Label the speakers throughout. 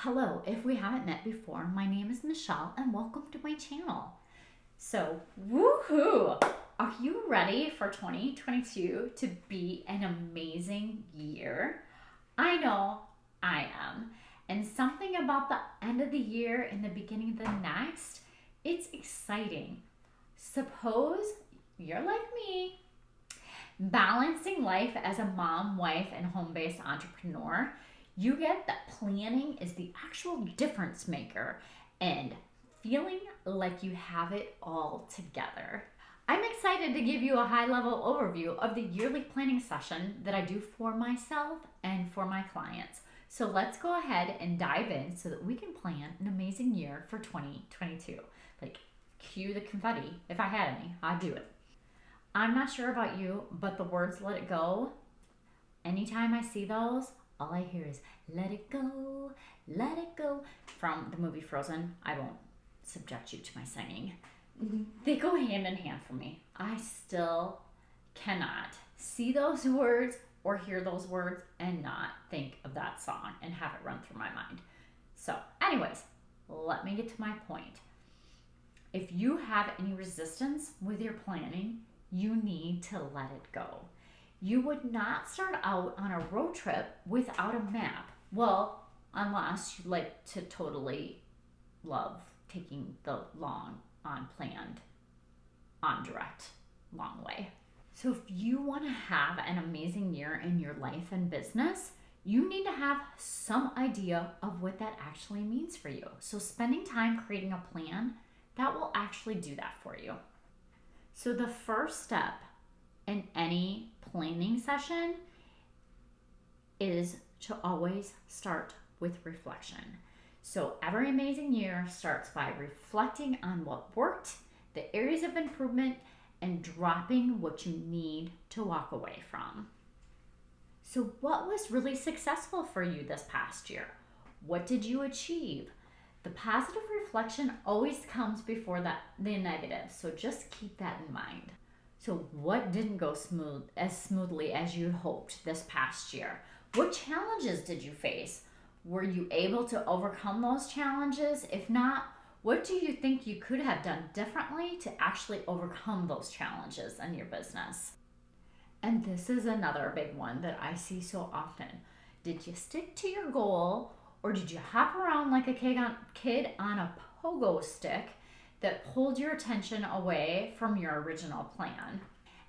Speaker 1: Hello, if we haven't met before, my name is Michelle and welcome to my channel. So, woohoo! Are you ready for 2022 to be an amazing year? I know I am. And something about the end of the year and the beginning of the next, it's exciting. Suppose you're like me, balancing life as a mom, wife, and home based entrepreneur. You get that planning is the actual difference maker and feeling like you have it all together. I'm excited to give you a high level overview of the yearly planning session that I do for myself and for my clients. So let's go ahead and dive in so that we can plan an amazing year for 2022. Like, cue the confetti. If I had any, I'd do it. I'm not sure about you, but the words let it go, anytime I see those, all I hear is let it go, from the movie Frozen. I won't subject you to my singing. They go hand in hand for me. I still cannot see those words or hear those words and not think of that song and have it run through my mind. So, anyways, let me get to my point. If you have any resistance with your planning, you need to let it go. You would not start out on a road trip without a map. Well, unless you like to totally love taking the long, unplanned, on direct, long way. So if you want to have an amazing year in your life and business, you need to have some idea of what that actually means for you. So spending time creating a plan, that will actually do that for you. So the first step in any planning session is to always start with reflection. So every amazing year starts by reflecting on what worked, the areas of improvement, and dropping what you need to walk away from. So what was really successful for you this past year? What did you achieve? The positive reflection always comes before the negative, so just keep that in mind. So what didn't go as smoothly as you hoped this past year? What challenges did you face? Were you able to overcome those challenges? If not, what do you think you could have done differently to actually overcome those challenges in your business? And this is another big one that I see so often. Did you stick to your goal, or did you hop around like a kid on a pogo stick that pulled your attention away from your original plan?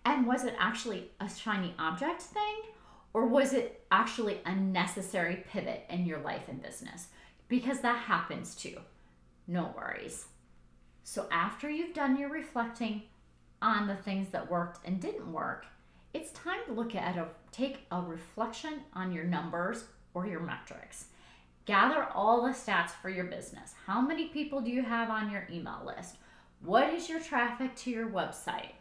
Speaker 1: And was it actually a shiny object thing, or was it actually a necessary pivot in your life and business? Because that happens too. No worries. So after you've done your reflecting on the things that worked and didn't work, it's time to take a reflection on your numbers or your metrics. Gather all the stats for your business. How many people do you have on your email list? What is your traffic to your website?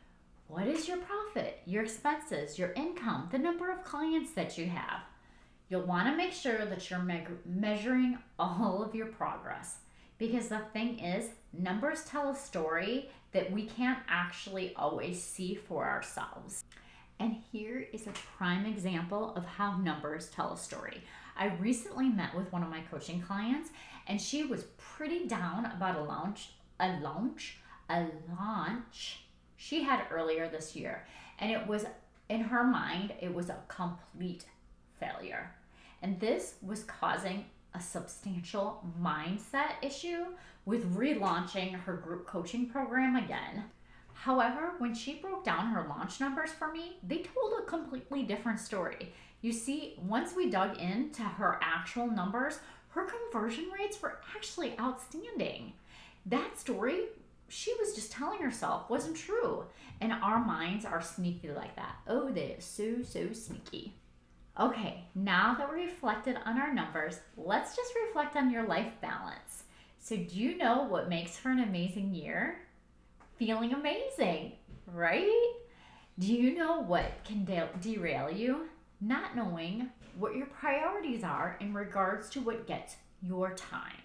Speaker 1: What is your profit, your expenses, your income, the number of clients that you have? You'll want to make sure that you're measuring all of your progress, because the thing is, numbers tell a story that we can't actually always see for ourselves. And here is a prime example of how numbers tell a story. I recently met with one of my coaching clients, and she was pretty down about a launch she had earlier this year. And it was, in her mind, it was a complete failure. And this was causing a substantial mindset issue with relaunching her group coaching program again. However, when she broke down her launch numbers for me, they told a completely different story. You see, once we dug into her actual numbers, her conversion rates were actually outstanding. That story she was just telling herself wasn't true. And our minds are sneaky like that. Oh, they are so sneaky. Okay, now that we reflected on our numbers, let's just reflect on your life balance. So do you know what makes for an amazing year? Feeling amazing, right? Do you know what can derail you? Not knowing what your priorities are in regards to what gets your time.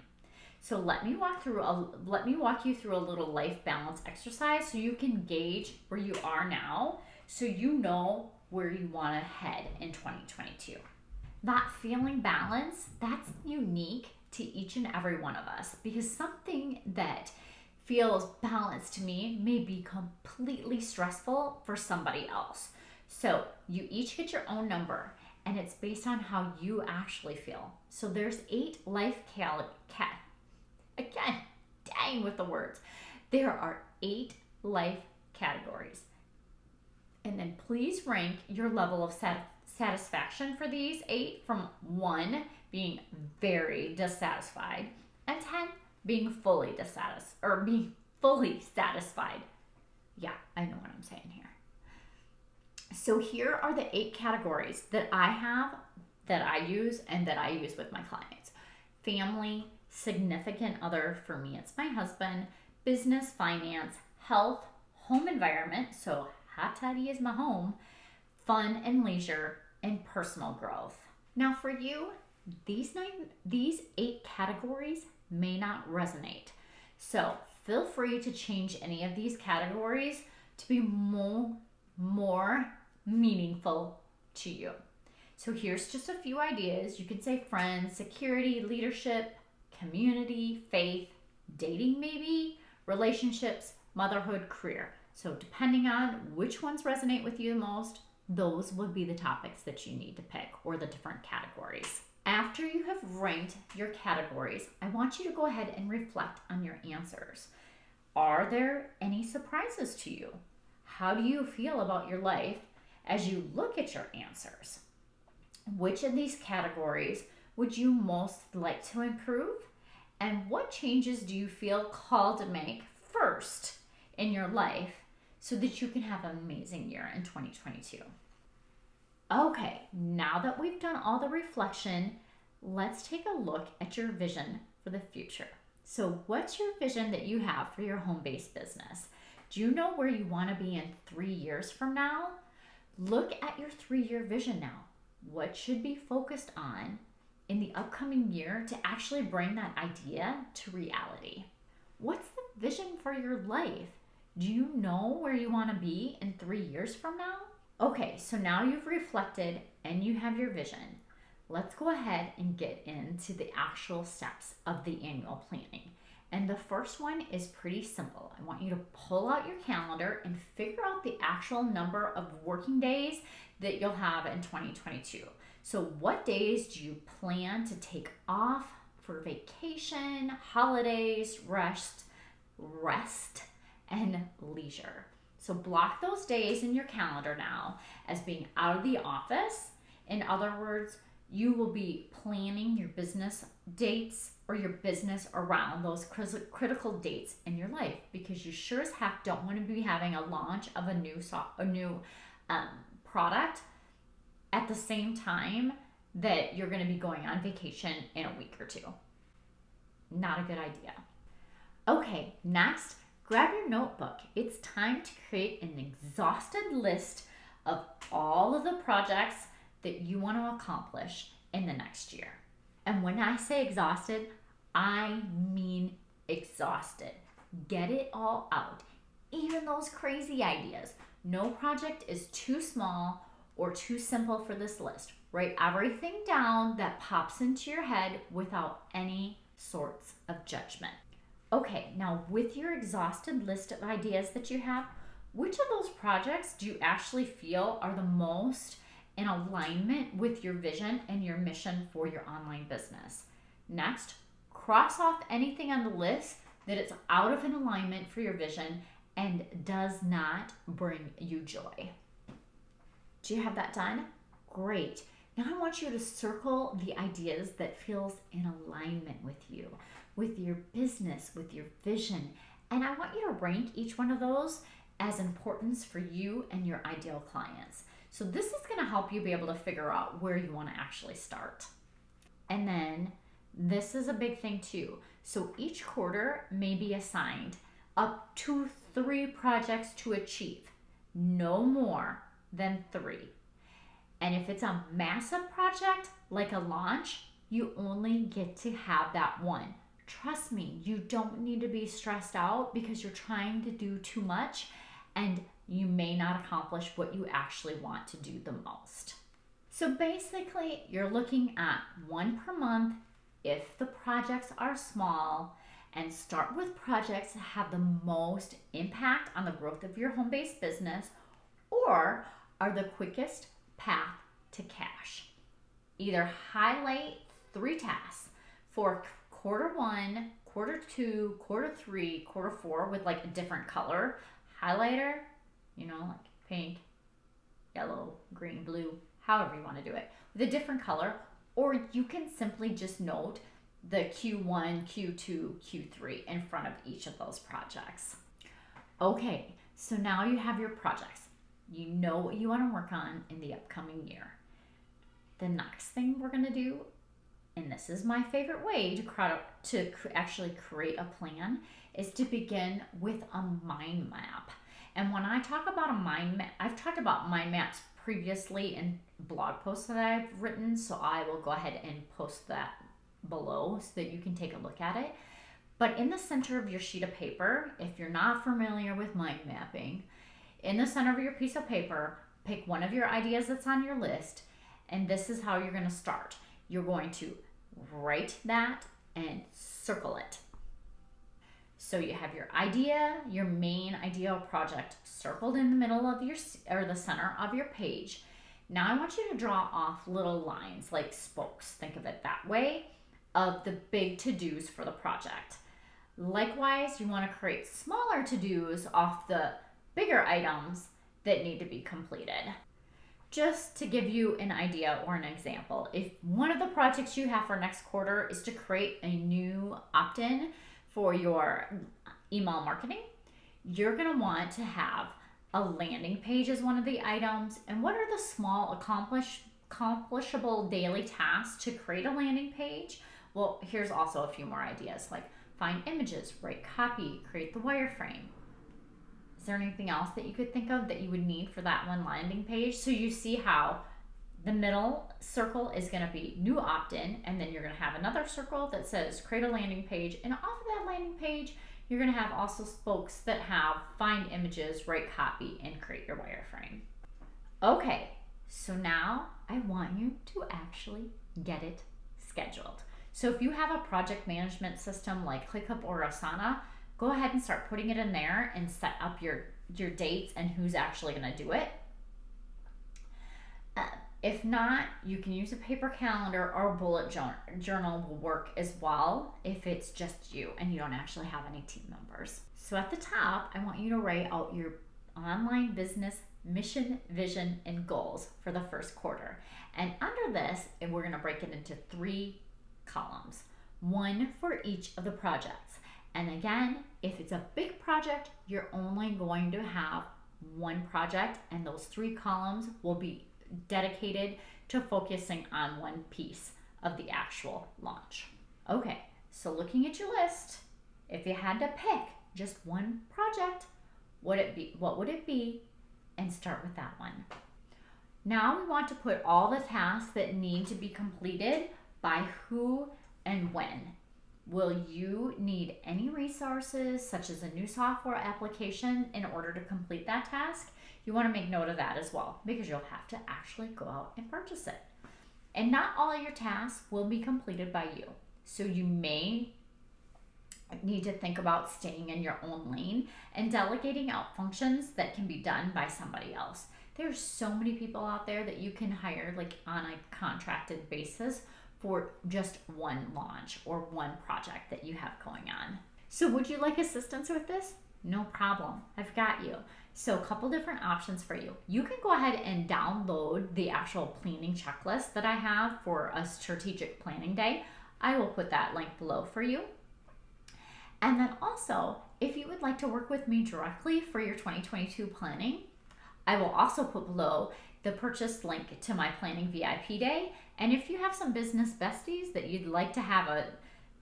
Speaker 1: So let me walk you through a little life balance exercise so you can gauge where you are now, so you know where you want to head in 2022. That feeling balance, that's unique to each and every one of us, because something that feels balanced to me may be completely stressful for somebody else. So you each get your own number, and it's based on how you actually feel. So there's 8 life again, dang with the words. There are 8 life categories. And then please rank your level of satisfaction for these 8 from 1 being very dissatisfied and 10 being fully satisfied. Yeah, I know what I'm saying here. So here are the 8 categories that I have, that I use, and that I use with my clients. Family, significant other, for me it's my husband, business, finance, health, home environment, so hot toddy is my home, fun and leisure, and personal growth. Now for you, these 8 categories may not resonate. So feel free to change any of these categories to be more meaningful to you. So here's just a few ideas. You could say friends, security, leadership, community, faith, dating maybe, relationships, motherhood, career. So depending on which ones resonate with you the most, those would be the topics that you need to pick, or the different categories. After you have ranked your categories, I want you to go ahead and reflect on your answers. Are there any surprises to you? How do you feel about your life as you look at your answers? Which of these categories would you most like to improve? And what changes do you feel called to make first in your life so that you can have an amazing year in 2022? Okay, now that we've done all the reflection, let's take a look at your vision for the future. So what's your vision that you have for your home-based business? Do you know where you want to be in 3 years from now? Look at your 3-year vision now. What should be focused on in the upcoming year to actually bring that idea to reality? What's the vision for your life? Do you know where you want to be in 3 years from now? Okay, so now you've reflected and you have your vision. Let's go ahead and get into the actual steps of the annual planning. And the first one is pretty simple. I want you to pull out your calendar and figure out the actual number of working days that you'll have in 2022. So what days do you plan to take off for vacation, holidays, rest, and leisure? So block those days in your calendar now as being out of the office. In other words, you will be planning your business dates or your business around those critical dates in your life, because you sure as heck don't want to be having a launch of a new product at the same time that you're going to be going on vacation in a week or 2. Not a good idea. Okay, next, grab your notebook. It's time to create an exhausted list of all of the projects that you want to accomplish in the next year. And when I say exhausted, I mean exhausted. Get it all out. Even those crazy ideas. No project is too small or too simple for this list. Write everything down that pops into your head without any sorts of judgment. Okay, now with your exhausted list of ideas that you have, which of those projects do you actually feel are the most in alignment with your vision and your mission for your online business? Next, cross off anything on the list that is out of an alignment for your vision and does not bring you joy. Do you have that done? Great. Now I want you to circle the ideas that feels in alignment with you, with your business, with your vision. And I want you to rank each one of those as importance for you and your ideal clients. So this is going to help you be able to figure out where you want to actually start. And then this is a big thing too. So each quarter may be assigned up to 3 projects to achieve, no more than 3. And if it's a massive project like a launch, you only get to have that one. Trust me, you don't need to be stressed out because you're trying to do too much and you may not accomplish what you actually want to do the most. So basically, you're looking at 1 per month if the projects are small, and start with projects that have the most impact on the growth of your home-based business or are the quickest path to cash. Either highlight 3 tasks for quarter 1, quarter 2, quarter 3, quarter 4 with like a different color highlighter, like pink, yellow, green, blue, however you want to do it, with a different color, or you can simply just note the Q1, Q2, Q3 in front of each of those projects. Okay, so now you have your projects. You know what you want to work on in the upcoming year. The next thing we're going to do, and this is my favorite way to actually create a plan, is to begin with a mind map. And when I talk about a mind map, I've talked about mind maps previously in blog posts that I've written, so I will go ahead and post that below so that you can take a look at it. But in the center of your sheet of paper, if you're not familiar with mind mapping, in the center of your piece of paper, pick one of your ideas that's on your list, and this is how you're going to start. You're going to write that and circle it. So you have your idea, your main idea or project circled in the middle of the center of your page. Now I want you to draw off little lines like spokes, think of it that way, of the big to-dos for the project. Likewise, you want to create smaller to-dos off the bigger items that need to be completed. Just to give you an idea or an example, if one of the projects you have for next quarter is to create a new opt-in for your email marketing, you're going to want to have a landing page as one of the items. And what are the small accomplishable daily tasks to create a landing page? Well, here's also a few more ideas, like find images, write copy, create the wireframe. Is there anything else that you could think of that you would need for that one landing page? So you see how the middle circle is going to be new opt-in, and then you're going to have another circle that says create a landing page, and off of that landing page you're going to have also spokes that have find images, write copy, and create your wireframe. Okay, so now I want you to actually get it scheduled. So if you have a project management system like ClickUp or Asana, go ahead and start putting it in there and set up your dates and who's actually going to do it. If not, you can use a paper calendar or a bullet journal will work as well if it's just you and you don't actually have any team members. So at the top, I want you to write out your online business mission, vision, and goals for the first quarter. And under this, we're going to break it into 3 columns, 1 for each of the projects. And again, if it's a big project, you're only going to have 1 project, and those 3 columns will be dedicated to focusing on 1 piece of the actual launch. Okay, so looking at your list, if you had to pick just 1 project, what would it be? And start with that one. Now we want to put all the tasks that need to be completed by who and when. Will you need any resources, such as a new software application, in order to complete that task? You want to make note of that as well, because you'll have to actually go out and purchase it. And not all of your tasks will be completed by you. So you may need to think about staying in your own lane and delegating out functions that can be done by somebody else. There's so many people out there that you can hire like on a contracted basis for just 1 launch or 1 project that you have going on. So would you like assistance with this? No problem, I've got you. So a couple different options for you. You can go ahead and download the actual planning checklist that I have for a strategic planning day. I will put that link below for you. And then also, if you would like to work with me directly for your 2022 planning, I will also put below the purchase link to my planning VIP day. And if you have some business besties that you'd like to have a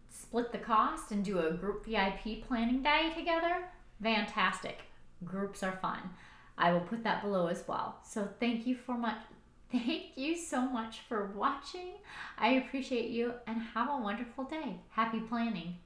Speaker 1: split the cost and do a group VIP planning day together, fantastic. Groups are fun. I will put that below as well. So thank you so much for watching. I appreciate you, and have a wonderful day. Happy planning.